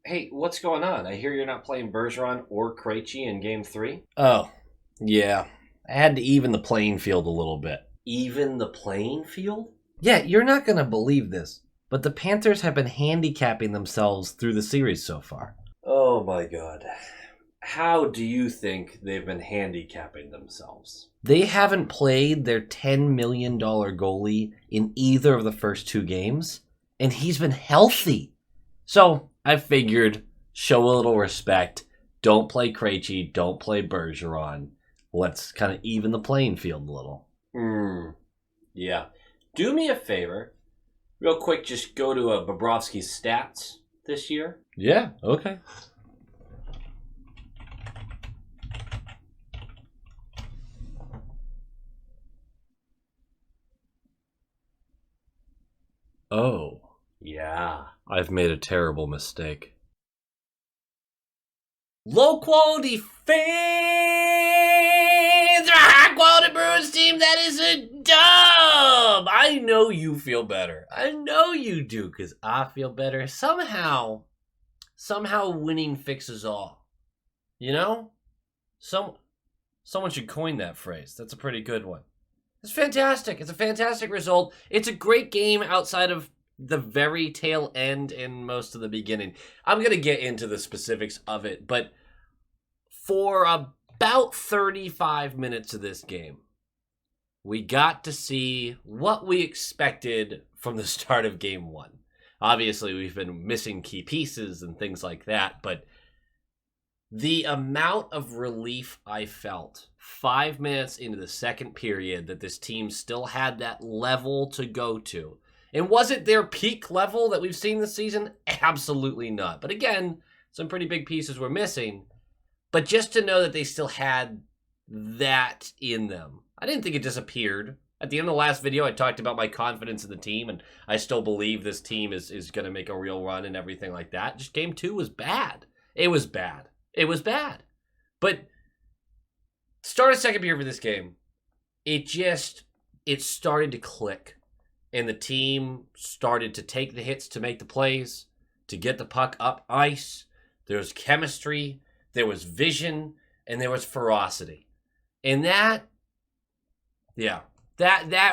Hey, what's going on? I hear you're not playing Bergeron or Krejci in Game 3. Oh, yeah. I had to even the playing field a little bit. Even the playing field? Yeah, you're not going to believe this, but the Panthers have been handicapping themselves through the series so far. Oh my god. How do you think they've been handicapping themselves? They haven't played their $10 million goalie in either of the first two games, and he's been healthy. So I figured, show a little respect. Don't play Krejci, don't play Bergeron. Let's kind of even the playing field a little. Yeah. Do me a favor. Real quick, just go to Bobrovsky's stats this year. Yeah, okay. Oh, Yeah. I've made a terrible mistake. Low quality fans! High quality Bruins team that is a dub! I know you feel better. I know you do, because I feel better. Somehow winning fixes all. You know? Someone should coin that phrase. That's a pretty good one. It's fantastic. It's a fantastic result. It's a great game outside of the very tail end and most of the beginning. I'm going to get into the specifics of it, but for about 35 minutes of this game, we got to see what we expected from the start of game one. Obviously, we've been missing key pieces and things like that, but the amount of relief I felt 5 minutes into the second period that this team still had that level to go to. And was it their peak level that we've seen this season? Absolutely not. But again, some pretty big pieces were missing. But just to know that they still had that in them. I didn't think it disappeared. At the end of the last video, I talked about my confidence in the team, and I still believe this team is going to make a real run and everything like that. Just game two was bad. It was bad. It was bad. But start a second period for this game. It started to click. And the team started to take the hits to make the plays, to get the puck up ice. There was chemistry, there was vision, and there was ferocity. And that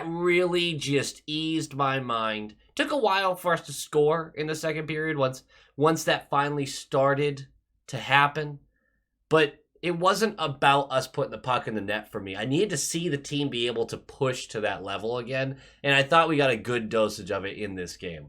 really just eased my mind. Took a while for us to score in the second period once that finally started to happen. But it wasn't about us putting the puck in the net for me. I needed to see the team be able to push to that level again, and I thought we got a good dosage of it in this game.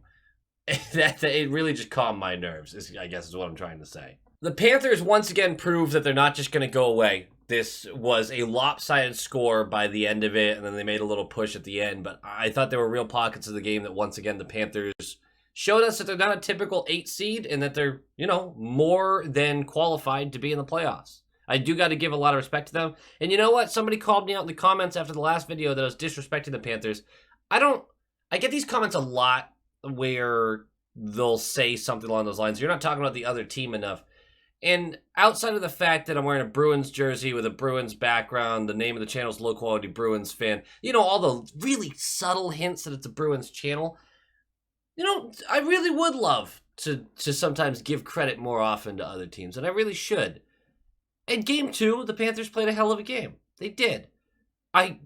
It really just calmed my nerves, I guess is what I'm trying to say. The Panthers once again proved that they're not just going to go away. This was a lopsided score by the end of it, and then they made a little push at the end, but I thought there were real pockets of the game that once again the Panthers showed us that they're not a typical 8 seed and that they're, more than qualified to be in the playoffs. I do got to give a lot of respect to them. And you know what? Somebody called me out in the comments after the last video that I was disrespecting the Panthers. I get these comments a lot where they'll say something along those lines. You're not talking about the other team enough. And outside of the fact that I'm wearing a Bruins jersey with a Bruins background, the name of the channel is Low Quality Bruins Fan, all the really subtle hints that it's a Bruins channel, I really would love to sometimes give credit more often to other teams, and I really should. In game two, the Panthers played a hell of a game. They did. I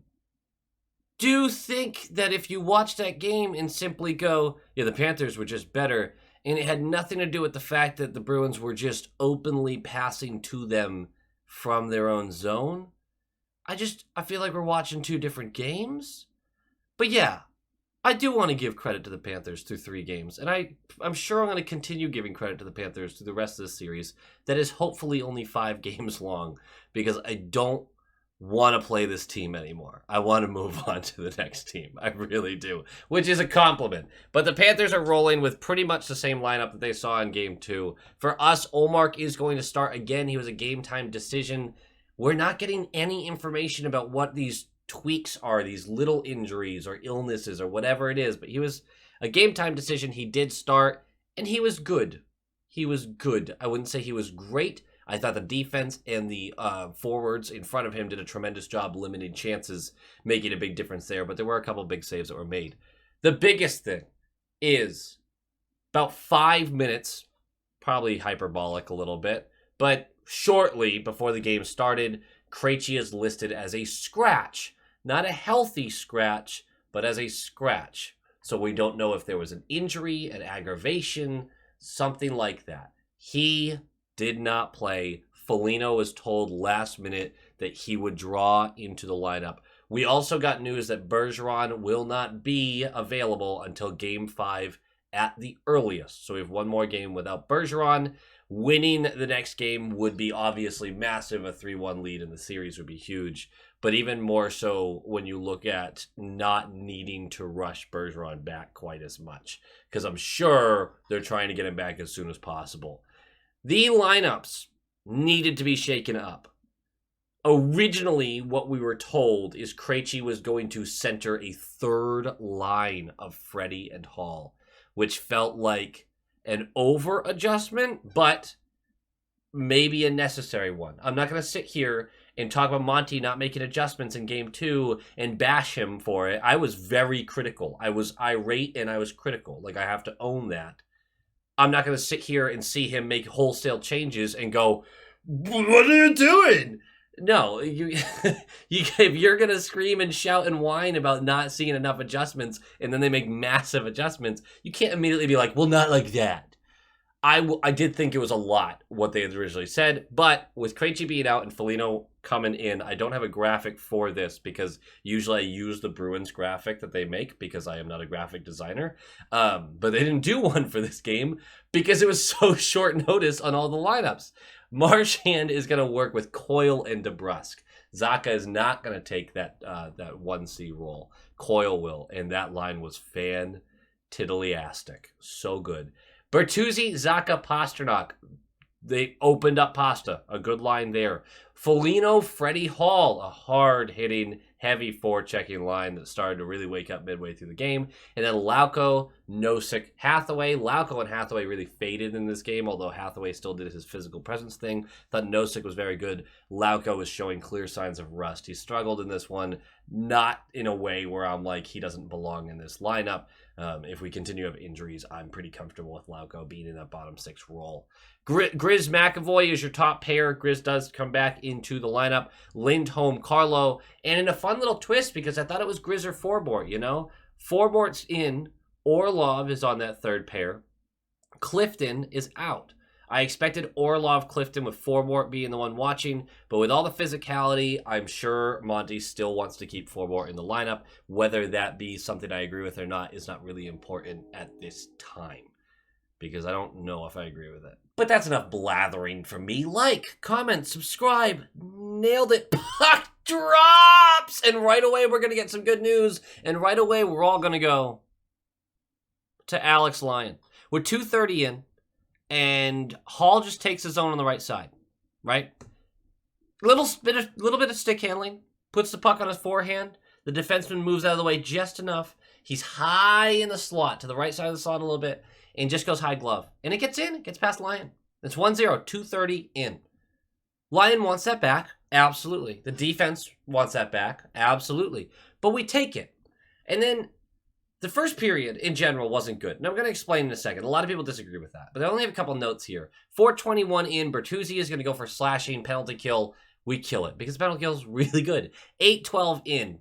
do think that if you watch that game and simply go, yeah, the Panthers were just better, and it had nothing to do with the fact that the Bruins were just openly passing to them from their own zone, I feel like we're watching two different games. But yeah, I do want to give credit to the Panthers through 3 games, and I'm sure I'm going to continue giving credit to the Panthers through the rest of the series that is hopefully only 5 games long, because I don't want to play this team anymore. I want to move on to the next team. I really do, which is a compliment. But the Panthers are rolling with pretty much the same lineup that they saw in game 2. For us, Olmark is going to start again. He was a game-time decision. We're not getting any information about what these tweaks are, these little injuries or illnesses or whatever it is, but he was a game time decision. He did start, and he was good. He was good. I wouldn't say he was great. I thought the defense and the forwards in front of him did a tremendous job limiting chances, making a big difference there, but there were a couple big saves that were made. The biggest thing is about 5 minutes probably hyperbolic a little bit. But shortly before the game started, Krejci is listed as a scratch. Not a healthy scratch, but as a scratch. So we don't know if there was an injury, an aggravation, something like that. He did not play. Foligno was told last minute that he would draw into the lineup. We also got news that Bergeron will not be available until Game 5 at the earliest. So we have one more game without Bergeron. Winning the next game would be obviously massive. A 3-1 lead in the series would be huge. But even more so when you look at not needing to rush Bergeron back quite as much. Because I'm sure they're trying to get him back as soon as possible. The lineups needed to be shaken up. Originally, what we were told is Krejci was going to center a third line of Freddie and Hall, which felt like an over adjustment, but maybe a necessary one. I'm not going to sit here and talk about Monty not making adjustments in Game 2 and bash him for it. I was very critical. I was irate and I was critical. Like, I have to own that. I'm not going to sit here and see him make wholesale changes and go, what are you doing? No, if you're going to scream and shout and whine about not seeing enough adjustments and then they make massive adjustments, you can't immediately be like, well, not like that. I did think it was a lot what they had originally said, but with Krejci being out and Foligno coming in, I don't have a graphic for this because usually I use the Bruins graphic that they make because I am not a graphic designer. But they didn't do one for this game because it was so short notice on all the lineups. Marchand is going to work with Coyle and DeBrusk. Zacha is not going to take that 1C role. Coyle will, and that line was fan-tiddlyastic. So good. Bertuzzi, Zacha, Pasternak. They opened up Pasta. A good line there. Foligno, Freddie, Hall. A hard-hitting, heavy forechecking line that started to really wake up midway through the game. And then Lauko, Nosek, Hathaway. Lauko and Hathaway really faded in this game, although Hathaway still did his physical presence thing. Thought Nosek was very good. Lauko was showing clear signs of rust. He struggled in this one, not in a way where I'm like, he doesn't belong in this lineup. If we continue to have injuries, I'm pretty comfortable with Lauko being in that bottom six role. Grizz McAvoy is your top pair. Grizz does come back into the lineup. Lindholm, Carlo, and in a fun little twist because I thought it was Grizz or Forbort, you know? Forbort's in. Orlov is on that third pair. Clifton is out. I expected Orlov, Clifton with Forbort being the one watching, but with all the physicality, I'm sure Monty still wants to keep Forbort in the lineup. Whether that be something I agree with or not is not really important at this time, because I don't know if I agree with it. But that's enough blathering from me. Like, comment, subscribe. Nailed it. Puck drops! And right away, we're going to get some good news. And right away, we're all going to go to Alex Lyon. We're 2:30 in. And Hall just takes his own on the right side, right? Little bit of stick handling, puts the puck on his forehand. The defenseman moves out of the way just enough. He's high in the slot, to the right side of the slot a little bit, and just goes high glove. And it gets in, it gets past Lyon. It's 1-0, 2:30 in. Lyon wants that back, absolutely. The defense wants that back, absolutely. But we take it. And then the first period, in general, wasn't good. And I'm going to explain in a second. A lot of people disagree with that. But I only have a couple notes here. 4:21 in, Bertuzzi is going to go for slashing, penalty kill. We kill it, because the penalty kill is really good. 8:12 in,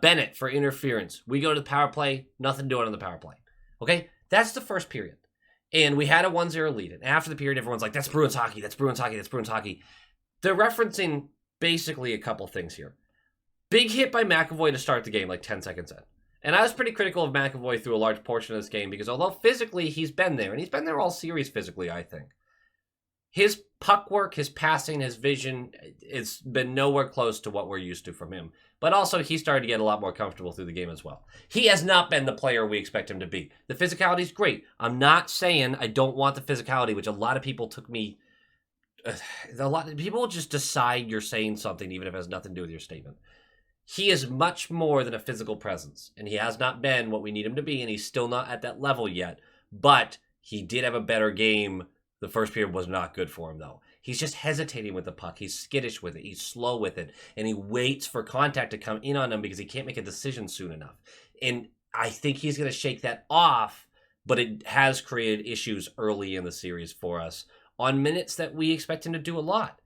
Bennett for interference. We go to the power play, nothing doing on the power play. Okay? That's the first period. And we had a 1-0 lead. And after the period, everyone's like, that's Bruins hockey, that's Bruins hockey, that's Bruins hockey. They're referencing basically a couple things here. Big hit by McAvoy to start the game, like 10 seconds in. And I was pretty critical of McAvoy through a large portion of this game because although physically he's been there, and he's been there all series physically, I think, his puck work, his passing, his vision, it's been nowhere close to what we're used to from him. But also he started to get a lot more comfortable through the game as well. He has not been the player we expect him to be. The physicality is great. I'm not saying I don't want the physicality, which a lot of people took me... people just decide you're saying something even if it has nothing to do with your statement. He is much more than a physical presence, and he has not been what we need him to be, and he's still not at that level yet. But he did have a better game. The first period was not good for him, though. He's just hesitating with the puck. He's skittish with it. He's slow with it, and he waits for contact to come in on him because he can't make a decision soon enough. And I think he's going to shake that off but it has created issues early in the series for us on minutes that we expect him to do a lot.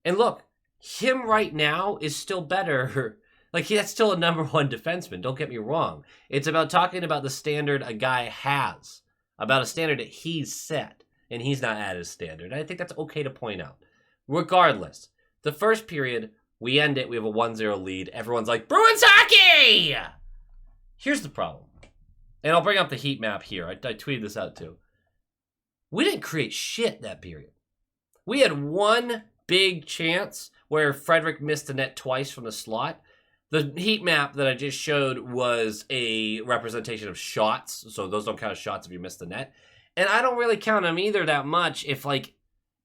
And look, him right now is still better. Like, that's still a number one defenseman, don't get me wrong. It's about talking about the standard a guy has, about a standard that he's set, and he's not at his standard. And I think that's okay to point out. Regardless, the first period, we end it, we have a 1-0 lead. Everyone's like, Bruins hockey! Here's the problem. And I'll bring up the heat map here. I tweeted this out too. We didn't create shit that period. We had one big chance where Frederick missed the net twice from the slot. The heat map that I just showed was a representation of shots, so those don't count as shots if you miss the net. And I don't really count them either that much if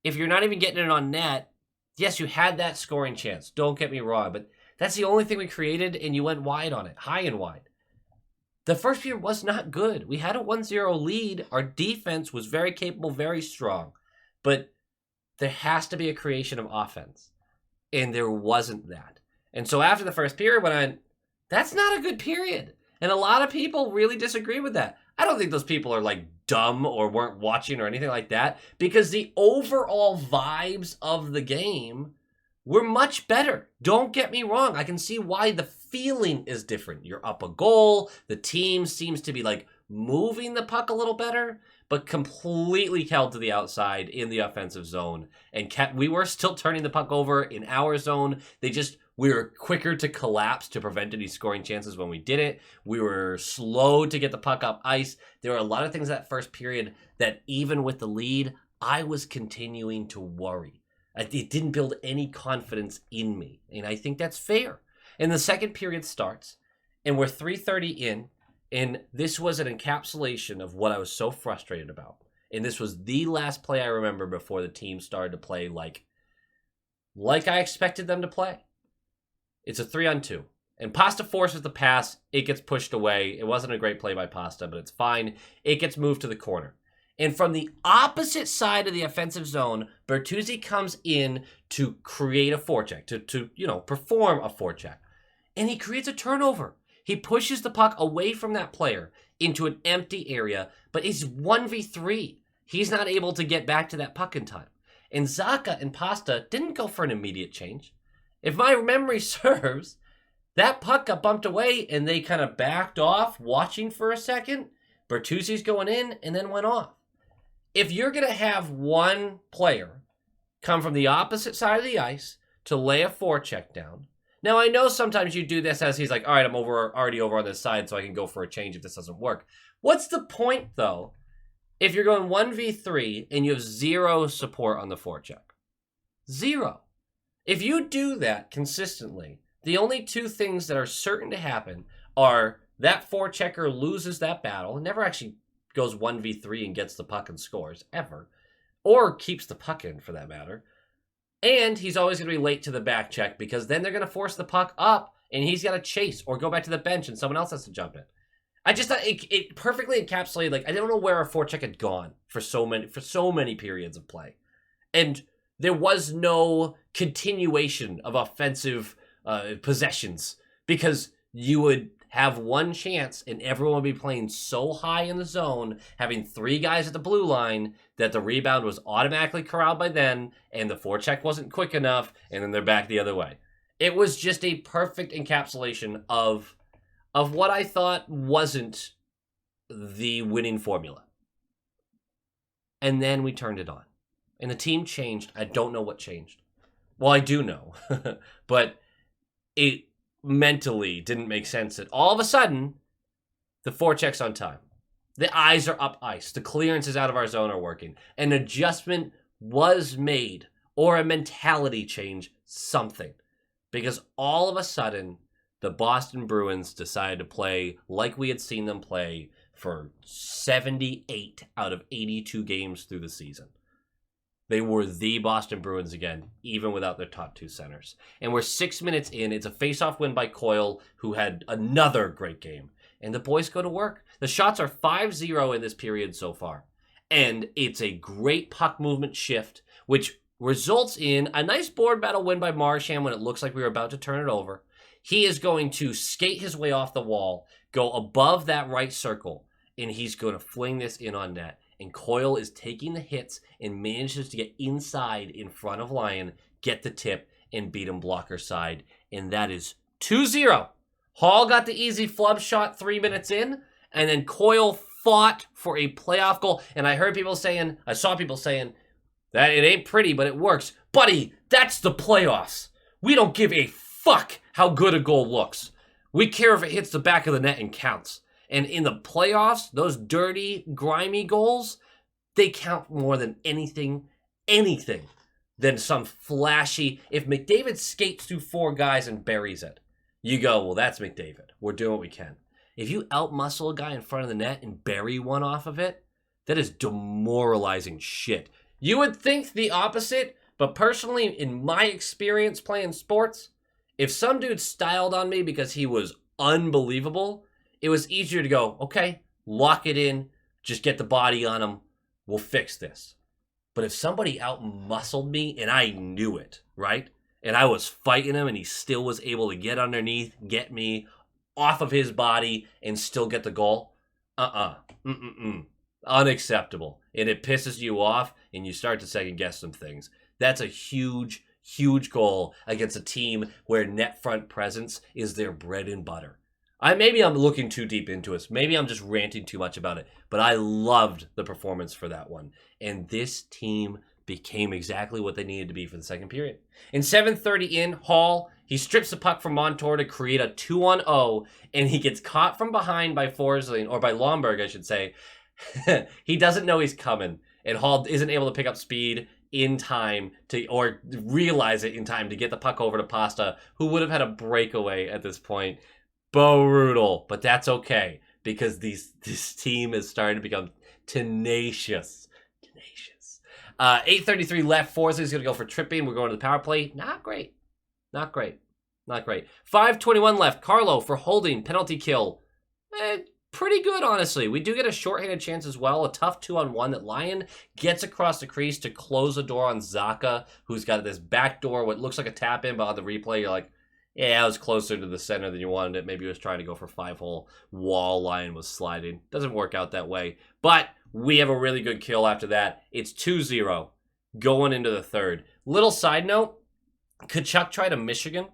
you're not even getting it on net. Yes, you had that scoring chance, don't get me wrong, but that's the only thing we created, and you went wide on it, high and wide. The first period was not good. We had a 1-0 lead. Our defense was very capable, very strong, but there has to be a creation of offense, and there wasn't that. And so after the first period, when that's not a good period. And a lot of people really disagree with that. I don't think those people are like dumb or weren't watching or anything like that, because the overall vibes of the game were much better. Don't get me wrong. I can see why the feeling is different. You're up a goal. The team seems to be like moving the puck a little better, but completely held to the outside in the offensive zone. And we were still turning the puck over in our zone. We were quicker to collapse to prevent any scoring chances when we did it. We were slow to get the puck up ice. There were a lot of things that first period that even with the lead, I was continuing to worry. It didn't build any confidence in me, and I think that's fair. And the second period starts, and we're 3:30 in, and this was an encapsulation of what I was so frustrated about. And this was the last play I remember before the team started to play like I expected them to play. It's a 3-on-2. And Pasta forces the pass. It gets pushed away. It wasn't a great play by Pasta, but it's fine. It gets moved to the corner. And from the opposite side of the offensive zone, Bertuzzi comes in to create a forecheck, to perform a forecheck. And he creates a turnover. He pushes the puck away from that player into an empty area, but he's 1v3. He's not able to get back to that puck in time. And Zacha and Pasta didn't go for an immediate change. If my memory serves, that puck got bumped away and they kind of backed off, watching for a second. Bertuzzi's going in and then went off. If you're going to have one player come from the opposite side of the ice to lay a forecheck down. Now, I know sometimes you do this as he's like, all right, I'm already over on this side, so I can go for a change if this doesn't work. What's the point, though, if you're going 1v3 and you have zero support on the forecheck? Zero. If you do that consistently, the only two things that are certain to happen are that forechecker loses that battle and never actually goes 1v3 and gets the puck and scores, ever. Or keeps the puck in, for that matter. And he's always going to be late to the back check, because then they're going to force the puck up and he's got to chase or go back to the bench and someone else has to jump in. I just thought it perfectly encapsulated, like, I don't know where our forecheck had gone for so many periods of play. And there was no continuation of offensive possessions, because you would have one chance and everyone would be playing so high in the zone, having three guys at the blue line, that the rebound was automatically corralled by then, and the forecheck wasn't quick enough, and then they're back the other way. It was just a perfect encapsulation of what I thought wasn't the winning formula. And then we turned it on. And the team changed. I don't know what changed. Well, I do know. But it mentally didn't make sense that all of a sudden, the forecheck's on time. The eyes are up ice. The clearances out of our zone are working. An adjustment was made, or a mentality change, something. Because all of a sudden, the Boston Bruins decided to play like we had seen them play for 78 out of 82 games through the season. They were the Boston Bruins again, even without their top two centers. And we're 6 minutes in. It's a face-off win by Coyle, who had another great game. And the boys go to work. The shots are 5-0 in this period so far. And it's a great puck movement shift, which results in a nice board battle win by Marchand when it looks like we were about to turn it over. He is going to skate his way off the wall, go above that right circle, and he's going to fling this in on net. And Coyle is taking the hits and manages to get inside in front of Lyon, get the tip, and beat him blocker side. And that is 2-0. Hall got the easy flub shot 3 minutes in, and then Coyle fought for a playoff goal. And I saw people saying that it ain't pretty, but it works. Buddy, that's the playoffs. We don't give a fuck how good a goal looks. We care if it hits the back of the net and counts. And in the playoffs, those dirty, grimy goals, they count more than anything than some flashy. If McDavid skates through 4 guys and buries it, you go, well, that's McDavid. We're doing what we can. If you outmuscle a guy in front of the net and bury one off of it, that is demoralizing shit. You would think the opposite, but personally, in my experience playing sports, if some dude styled on me because he was unbelievable, it was easier to go, okay, lock it in, just get the body on him, we'll fix this. But if somebody out-muscled me and I knew it, right? And I was fighting him and he still was able to get underneath, get me off of his body and still get the goal, unacceptable. And it pisses you off and you start to second guess some things. That's a huge, huge goal against a team where net front presence is their bread and butter. Maybe I'm looking too deep into it. Maybe I'm just ranting too much about it. But I loved the performance for that one. And this team became exactly what they needed to be for the second period. In 7:30 in, Hall, he strips the puck from Montour to create a 2-on-0, and he gets caught from behind by Forsling, or by Lomberg, I should say. He doesn't know he's coming, and Hall isn't able to pick up speed in time to, or realize it in time to get the puck over to Pasta, who would have had a breakaway at this point. Brutal, but that's okay because this team is starting to become tenacious. 8:33 left. Forsley's going to go for tripping. We're going to the power play. Not great. 5:21 left. Carlo for holding, penalty kill. Pretty good, honestly. We do get a shorthanded chance as well. A tough 2-on-1 that Lyon gets across the crease to close the door on Zacha, who's got this back door, what looks like a tap in, but on the replay, you're like, yeah, it was closer to the center than you wanted it. Maybe he was trying to go for 5-hole wall. Lyon was sliding. Doesn't work out that way. But we have a really good kill after that. It's 2-0 going into the third. Little side note, Tkachuk tried a Michigan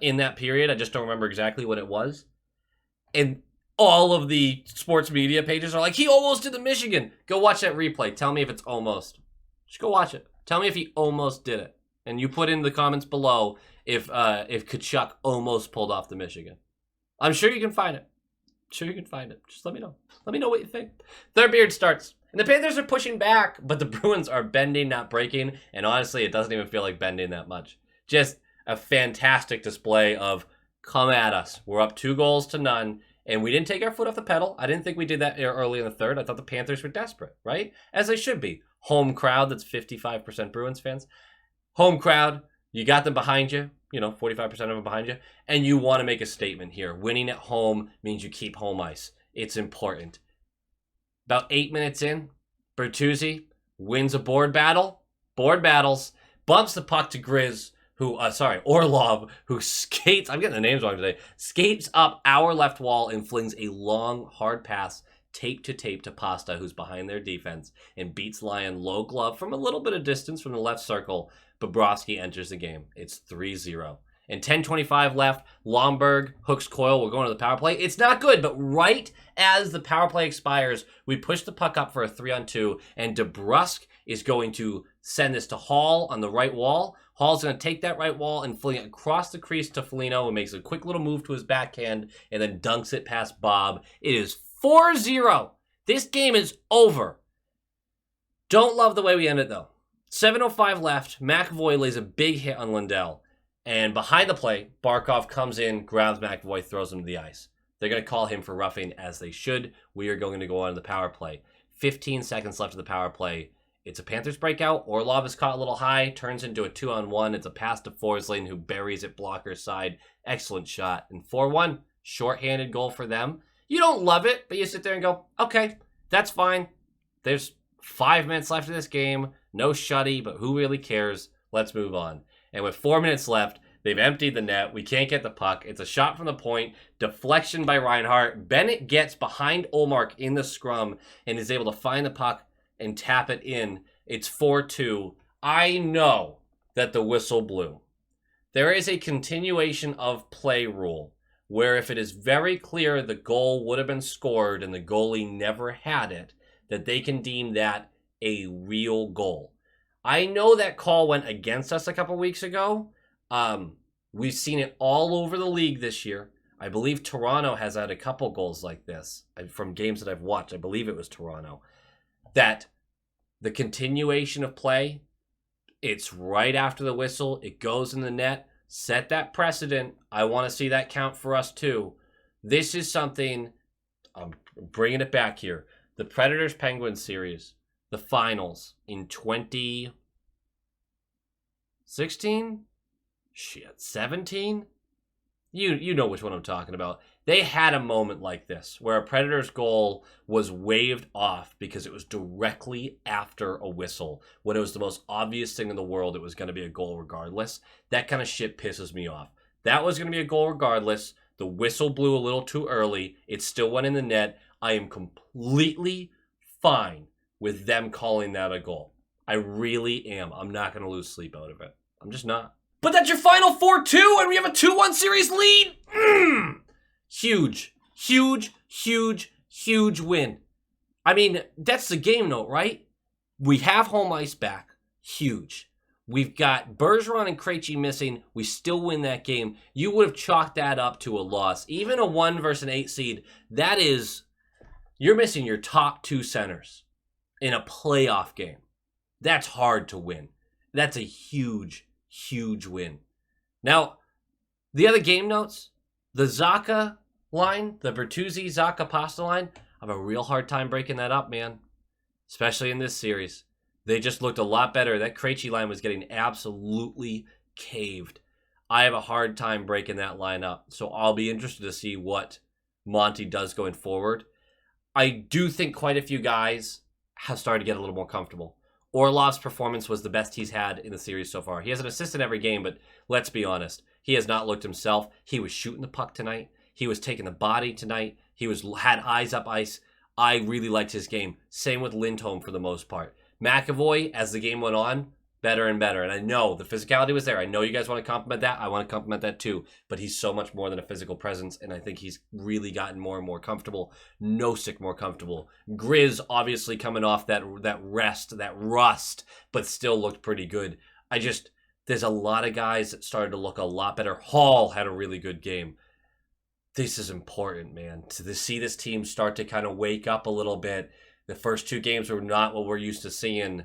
in that period. I just don't remember exactly what it was. And all of the sports media pages are like, he almost did the Michigan. Go watch that replay. Tell me if it's almost. Just go watch it. Tell me if he almost did it. And you put in the comments below if Tkachuk almost pulled off the Michigan. I'm sure you can find it. Just let me know. Let me know what you think. Third period starts. And the Panthers are pushing back, but the Bruins are bending, not breaking. And honestly, it doesn't even feel like bending that much. Just a fantastic display of come at us. We're up 2-0. And we didn't take our foot off the pedal. I didn't think we did that early in the third. I thought the Panthers were desperate, right? As they should be. Home crowd, that's 55% Bruins fans. Home crowd, you got them behind you. 45% of them behind you. And you want to make a statement here. Winning at home means you keep home ice. It's important. About 8 minutes in, Bertuzzi wins a board battles, bumps the puck to Orlov, who skates, I'm getting the names wrong today, skates up our left wall and flings a long, hard pass tape to Pasta, who's behind their defense, and beats Lyon low glove from a little bit of distance from the left circle. Bobrovsky enters the game. It's 3-0. And 10:25 left, Lomberg hooks Coyle. We're going to the power play. It's not good, but right as the power play expires, we push the puck up for a 3-on-2, and DeBrusk is going to send this to Hall on the right wall. Hall's going to take that right wall and fling it across the crease to Foligno, who makes a quick little move to his backhand and then dunks it past Bob. It is 4-0. This game is over. Don't love the way we end it, though. 7:05 left. McAvoy lays a big hit on Lindell. And behind the play, Barkov comes in, grabs McAvoy, throws him to the ice. They're going to call him for roughing, as they should. We are going to go on to the power play. 15 seconds left of the power play. It's a Panthers breakout. Orlov is caught a little high, turns into a 2-on-1. It's a pass to Forsling, who buries it blocker side. Excellent shot. And 4-1, shorthanded goal for them. You don't love it, but you sit there and go, okay, that's fine. There's 5 minutes left of this game. No shutty, but who really cares? Let's move on. And with 4 minutes left, They've emptied the net. We can't get the puck. It's a shot from the point. Deflection by Reinhart. Bennett gets behind Olmark in the scrum and is able to find the puck and tap it in. It's 4-2. I know that the whistle blew. There is a continuation of play rule where if it is very clear the goal would have been scored and the goalie never had it, that they can deem that a real goal. I know that call went against us a couple weeks ago. We've seen it all over the league this year. I believe Toronto has had a couple goals like this from games that I've watched. I believe it was Toronto. That the continuation of play, it's right after the whistle. It goes in the net. Set that precedent. I want to see that count for us too. This is something, I'm bringing it back here. The Predators-Penguins series, the finals in 2016? 17? You know which one I'm talking about. They had a moment like this where a Predators goal was waved off because it was directly after a whistle. When it was the most obvious thing in the world, it was going to be a goal regardless. That kind of shit pisses me off. That was going to be a goal regardless. The whistle blew a little too early. It still went in the net. I am completely fine with them calling that a goal. I really am. I'm not going to lose sleep out of it. I'm just not. But that's your final 4-2 and we have a 2-1 series lead? Huge, huge, huge, huge win. I mean, that's the game note, right? We have home ice back. Huge. We've got Bergeron and Krejci missing. We still win that game. You would have chalked that up to a loss. Even a 1 versus an 8 seed, that is, you're missing your top 2 centers in a playoff game. That's hard to win. That's a huge, huge win. Now, the other game notes, the Zacha line, the Bertuzzi-Zacha Pasta line, I have a real hard time breaking that up, man. Especially in this series. They just looked a lot better. That Krejci line was getting absolutely caved. I have a hard time breaking that line up. So I'll be interested to see what Monty does going forward. I do think quite a few guys have started to get a little more comfortable. Orlov's performance was the best he's had in the series so far. He has an assist in every game, but let's be honest. He has not looked himself. He was shooting the puck tonight. He was taking the body tonight. He had eyes up ice. I really liked his game. Same with Lindholm for the most part. McAvoy, as the game went on, better and better. And I know the physicality was there. I know you guys want to compliment that. I want to compliment that too. But he's so much more than a physical presence, and I think he's really gotten more and more comfortable. Nosek more comfortable. Grizz obviously coming off that rust, but still looked pretty good. There's a lot of guys that started to look a lot better. Hall had a really good game. This is important, man. To see this team start to kind of wake up a little bit. The first 2 games were not what we're used to seeing.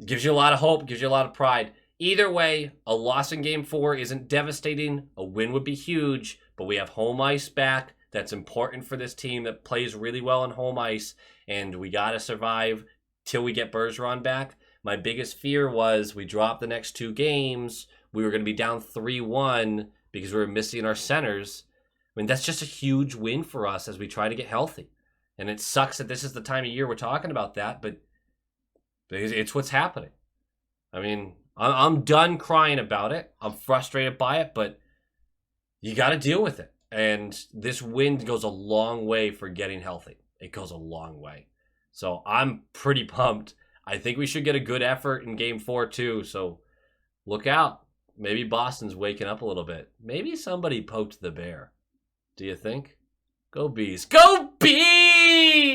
Gives you a lot of hope, gives you a lot of pride. Either way, a loss in Game 4 isn't devastating. A win would be huge, but we have home ice back. That's important for this team that plays really well on home ice, and we got to survive till we get Bergeron back. My biggest fear was we dropped the next 2 games. We were going to be down 3-1 because we were missing our centers. I mean, that's just a huge win for us as we try to get healthy. And it sucks that this is the time of year we're talking about that, but it's what's happening. I mean, I'm done crying about it. I'm frustrated by it, but you got to deal with it. And this win goes a long way for getting healthy. It goes a long way. So I'm pretty pumped. I think we should get a good effort in Game 4 too, so look out. Maybe Boston's waking up a little bit. Maybe somebody poked the bear. Do you think? Go Bees. Go Bees!